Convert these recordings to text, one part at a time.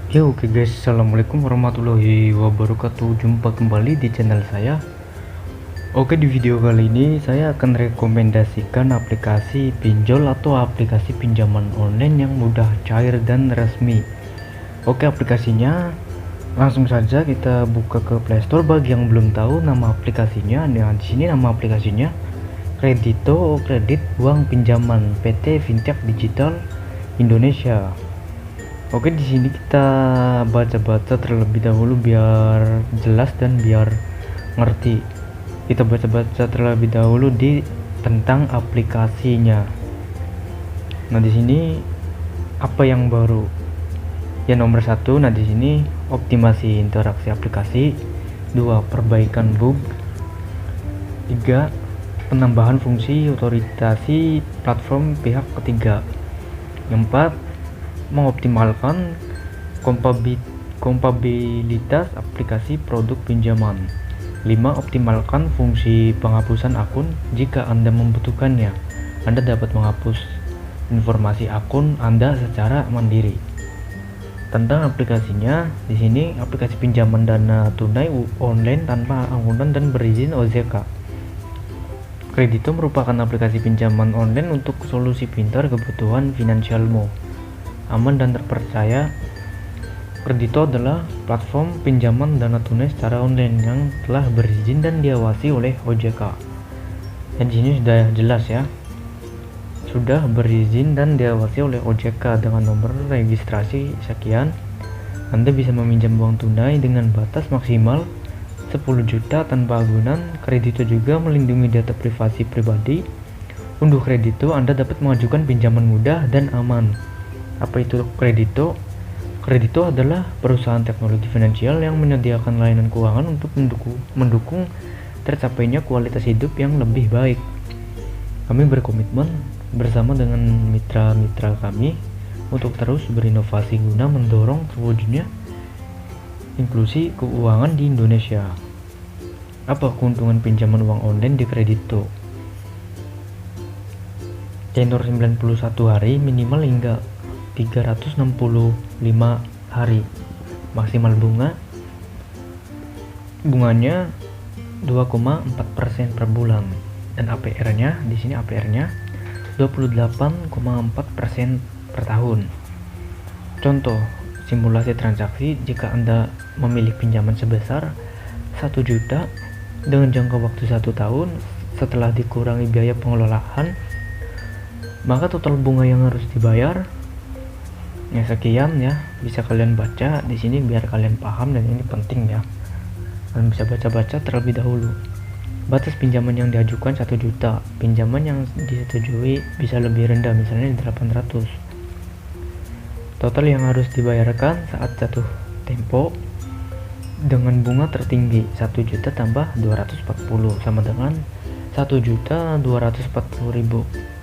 Ya oke guys, assalamualaikum warahmatullahi wabarakatuh. Jumpa kembali di channel saya. Oke, di video kali ini saya akan rekomendasikan aplikasi pinjol atau aplikasi pinjaman online yang mudah, cair, dan resmi. Oke, aplikasinya langsung saja kita buka ke Play Store. Bagi yang belum tahu nama aplikasinya, nah di sini nama aplikasinya Kredito, Kredit Uang Pinjaman PT Fintech Digital Indonesia. Oke, di sini kita baca-baca terlebih dahulu biar jelas dan biar ngerti. Kita baca-baca terlebih dahulu tentang aplikasinya. Nah, di sini apa yang baru? Ya, nomor satu, nah di sini optimasi interaksi aplikasi, 2 perbaikan bug, 3 penambahan fungsi otorisasi platform pihak ketiga, 4 mengoptimalkan kompabilitas aplikasi produk pinjaman, 5 optimalkan fungsi penghapusan akun jika Anda membutuhkannya. Anda dapat menghapus informasi akun Anda secara mandiri. Tentang aplikasinya, di sini aplikasi pinjaman dana tunai online tanpa anggunan dan berizin OJK. Kredito merupakan aplikasi pinjaman online untuk solusi pintar kebutuhan finansialmu. Aman dan terpercaya. Kredito adalah platform pinjaman dana tunai secara online yang telah berizin dan diawasi oleh OJK. Dan di sini sudah jelas ya, sudah berizin dan diawasi oleh OJK dengan nomor registrasi sekian. Anda bisa meminjam uang tunai dengan batas maksimal 10 juta tanpa agunan. Kredito juga melindungi data privasi pribadi. Unduh Kredito, Anda dapat mengajukan pinjaman mudah dan aman. Apa itu Kredito? Kredito adalah perusahaan teknologi finansial yang menyediakan layanan keuangan untuk mendukung tercapainya kualitas hidup yang lebih baik. Kami berkomitmen bersama dengan mitra-mitra kami untuk terus berinovasi guna mendorong terwujudnya inklusi keuangan di Indonesia. Apa keuntungan pinjaman uang online di Kredito? Tenor 91 hari minimal hingga 365 hari. Maksimal bunganya 2,4% per bulan, dan APR-nya di sini 28,4% per tahun. Contoh simulasi transaksi, jika Anda memilih pinjaman sebesar 1 juta dengan jangka waktu 1 tahun, setelah dikurangi biaya pengelolaan, maka total bunga yang harus dibayar ya sekian ya. Bisa kalian baca di sini biar kalian paham, dan ini penting ya. Kalian bisa baca-baca terlebih dahulu. Batas pinjaman yang diajukan 1 juta. Pinjaman yang disetujui bisa lebih rendah, misalnya 800. Total yang harus dibayarkan saat jatuh tempo dengan bunga tertinggi 1 juta tambah 240 sama dengan 1.240.000.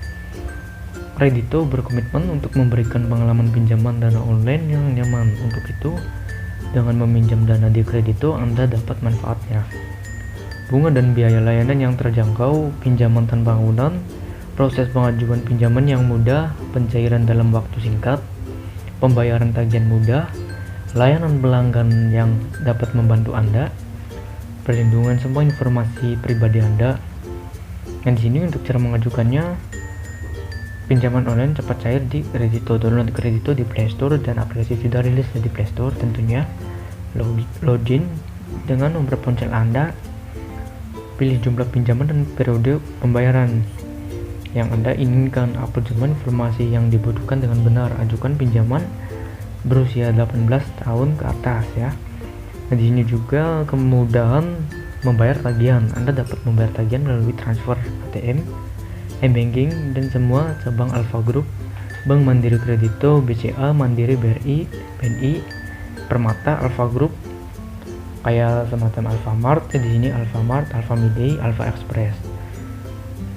Kredito berkomitmen untuk memberikan pengalaman pinjaman dana online yang nyaman. Untuk itu, dengan meminjam dana di Kredito, Anda dapat manfaatnya: bunga dan biaya layanan yang terjangkau, pinjaman tanpa anggunan, proses pengajuan pinjaman yang mudah, pencairan dalam waktu singkat, pembayaran tagihan mudah, layanan pelanggan yang dapat membantu Anda, perlindungan semua informasi pribadi Anda. Dan di sini untuk cara mengajukannya, pinjaman online cepat cair di Kredito. Download Kredito di Play Store, dan aplikasi sudah rilis di Play Store tentunya. Login dengan nomor ponsel Anda, pilih jumlah pinjaman dan periode pembayaran yang Anda inginkan, upload semua informasi yang dibutuhkan dengan benar. Ajukan pinjaman berusia 18 tahun ke atas ya. Nah, di sini juga kemudahan membayar tagihan. Anda dapat membayar tagihan melalui transfer ATM, e-banking, dan semua cabang Alfa Group, Bank Mandiri Kredito, BCA, Mandiri, BRI, BNI, Permata, Alfa Group, kayak semacam Alfamart. Di sini Alfamart, Alfamidi, Alfa Express.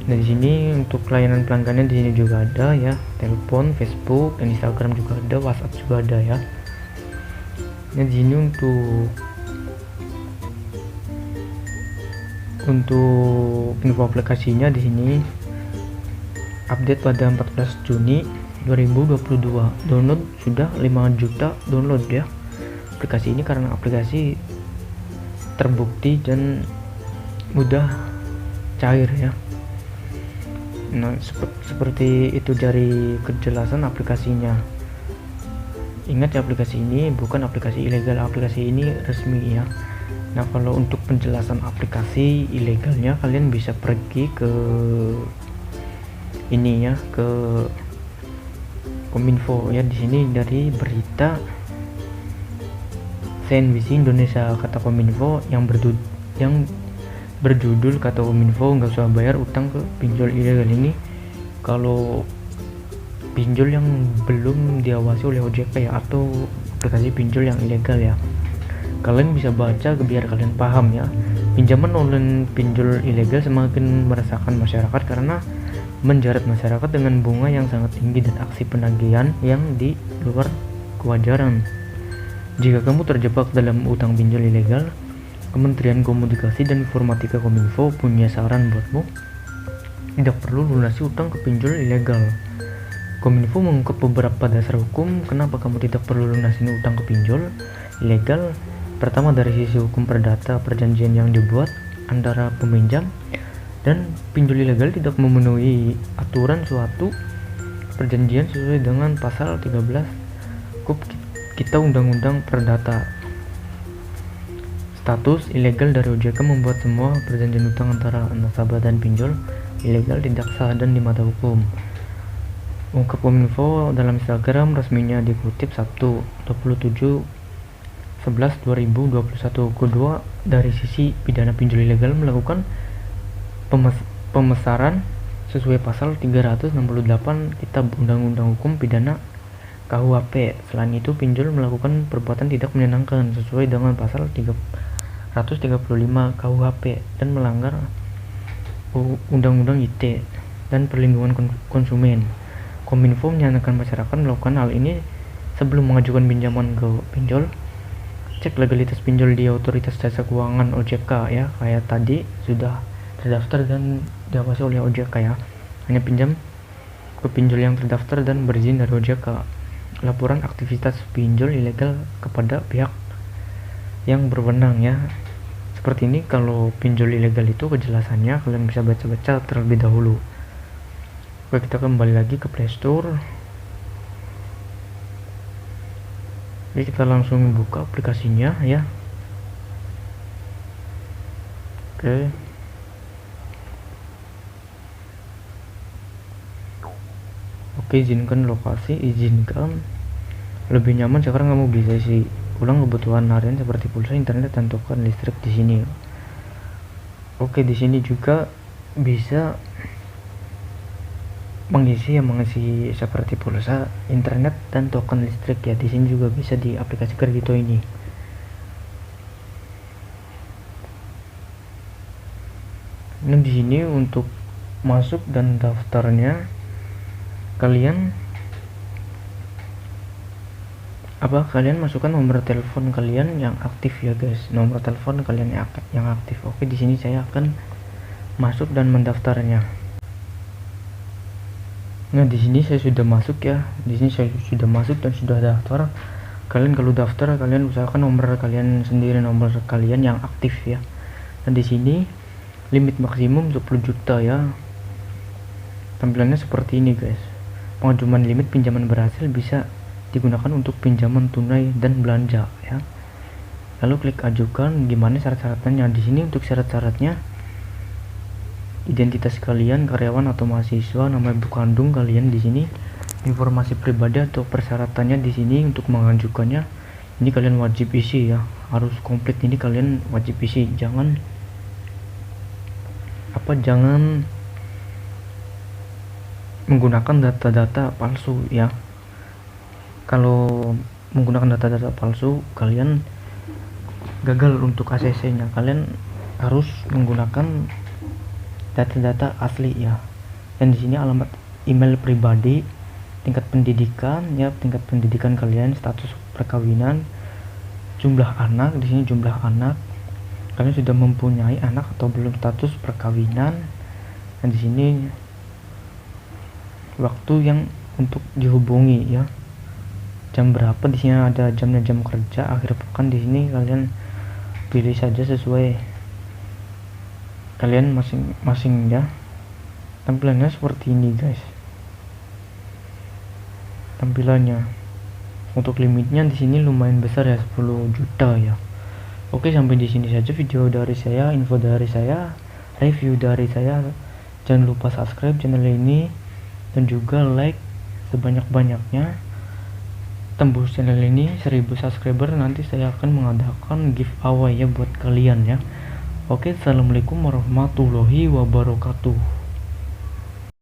Nah, di sini untuk layanan pelanggannya di sini juga ada ya, telepon, Facebook, dan Instagram juga ada, WhatsApp juga ada ya. Nah, di sini untuk info aplikasinya di sini update pada 14 Juni 2022. Download sudah 5 juta download ya. aplikasi ini karena aplikasi terbukti dan mudah cair ya. Nah, seperti itu dari kejelasan aplikasinya. Ingat ya, aplikasi ini bukan aplikasi ilegal, aplikasi ini resmi ya. Nah, kalau untuk penjelasan aplikasi ilegalnya kalian bisa pergi ke ini ya, ke Kominfo ya. Di sini dari berita CNBC Indonesia, kata Kominfo yang berjudul kata Kominfo nggak usah bayar utang ke pinjol ilegal ini kalau pinjol yang belum diawasi oleh OJK ya, atau aplikasi pinjol yang ilegal ya. Kalian bisa baca biar kalian paham ya. Pinjaman online pinjol ilegal semakin meresahkan masyarakat karena menjerat masyarakat dengan bunga yang sangat tinggi dan aksi penagihan yang di luar kewajaran. Jika kamu terjebak dalam utang pinjol ilegal, Kementerian Komunikasi dan Informatika Kominfo punya saran buatmu. Tidak perlu lunasi utang ke pinjol ilegal. Kominfo mengungkap beberapa dasar hukum kenapa kamu tidak perlu lunasin utang ke pinjol ilegal. Pertama, dari sisi hukum perdata, perjanjian yang dibuat antara peminjam dan pinjol ilegal tidak memenuhi aturan suatu perjanjian sesuai dengan pasal 13 KUP kita Undang-Undang Perdata. Status ilegal dari OJK membuat semua perjanjian utang antara nasabah dan pinjol ilegal tidak sah dan di mata hukum. Ungkap Kominfo dalam Instagram resminya dikutip Sabtu 27/11/2021. Kedua, dari sisi pidana pinjol ilegal melakukan pemesaran sesuai pasal 368 Kitab Undang-Undang Hukum Pidana KUHP. Selain itu, pinjol melakukan perbuatan tidak menyenangkan sesuai dengan pasal 335 KUHP dan melanggar Undang-Undang ITE dan Perlindungan Konsumen. Kominfo menyarankan masyarakat melakukan hal ini sebelum mengajukan pinjaman ke pinjol. Cek legalitas pinjol di Otoritas Jasa Keuangan OJK ya, kayak tadi sudah terdaftar dan diawasi oleh OJK ya. Hanya pinjam ke pinjol yang terdaftar dan berizin dari OJK. Laporan aktivitas pinjol ilegal kepada pihak yang berwenang ya. Seperti ini kalau pinjol ilegal itu kejelasannya kalian bisa baca-baca terlebih dahulu. Oke, kita kembali lagi ke Play Store. Jadi kita langsung buka aplikasinya ya. Oke. Oke, izinkan lokasi, izinkan. Lebih nyaman sekarang kamu bisa isi ulang kebutuhan harian seperti pulsa, internet, dan token listrik di sini. Oke, di sini juga bisa mengisi seperti pulsa, internet, dan token listrik ya. Di sini juga bisa di aplikasi Kredito ini. Nah, di sini untuk masuk dan daftarnya kalian masukkan nomor telepon kalian yang aktif ya guys, nomor telepon kalian yang aktif. Oke, di sini saya akan masuk dan mendaftarnya. Nah, di sini saya sudah masuk ya. Di sini saya sudah masuk dan sudah daftar. Kalian kalau daftar, kalian usahakan nomor kalian sendiri, nomor kalian yang aktif ya. Dan di sini limit maksimum 10 juta ya. Tampilannya seperti ini guys. Pengajuan limit pinjaman berhasil bisa digunakan untuk pinjaman tunai dan belanja ya. Lalu klik ajukan. Gimana syarat-syaratnya? Di sini untuk syarat-syaratnya, identitas kalian, karyawan atau mahasiswa, nama ibu kandung kalian di sini, informasi pribadi atau persyaratannya di sini untuk mengajukannya. Ini kalian wajib isi ya, harus komplit. Ini kalian wajib isi, jangan menggunakan data-data palsu ya. Kalau menggunakan data-data palsu, kalian gagal untuk ACC-nya. Kalian harus menggunakan data-data asli ya. Dan di sini alamat email pribadi, tingkat pendidikan ya, tingkat pendidikan kalian, status perkawinan, jumlah anak. Di sini jumlah anak, kalian sudah mempunyai anak atau belum, status perkawinan. Dan di sini waktu yang untuk dihubungi ya, jam berapa. Di sini ada jamnya, jam kerja, akhir pekan. Di sini kalian pilih saja sesuai kalian masing-masing ya. Tampilannya seperti ini guys, tampilannya. Untuk limitnya di sini lumayan besar ya, 10 juta ya. Oke, sampai di sini saja video dari saya, info dari saya, review dari saya. Jangan lupa subscribe channel ini dan juga like sebanyak-banyaknya. Tembus channel ini 1000 subscriber, nanti saya akan mengadakan giveaway ya buat kalian ya. Oke, assalamualaikum warahmatullahi wabarakatuh.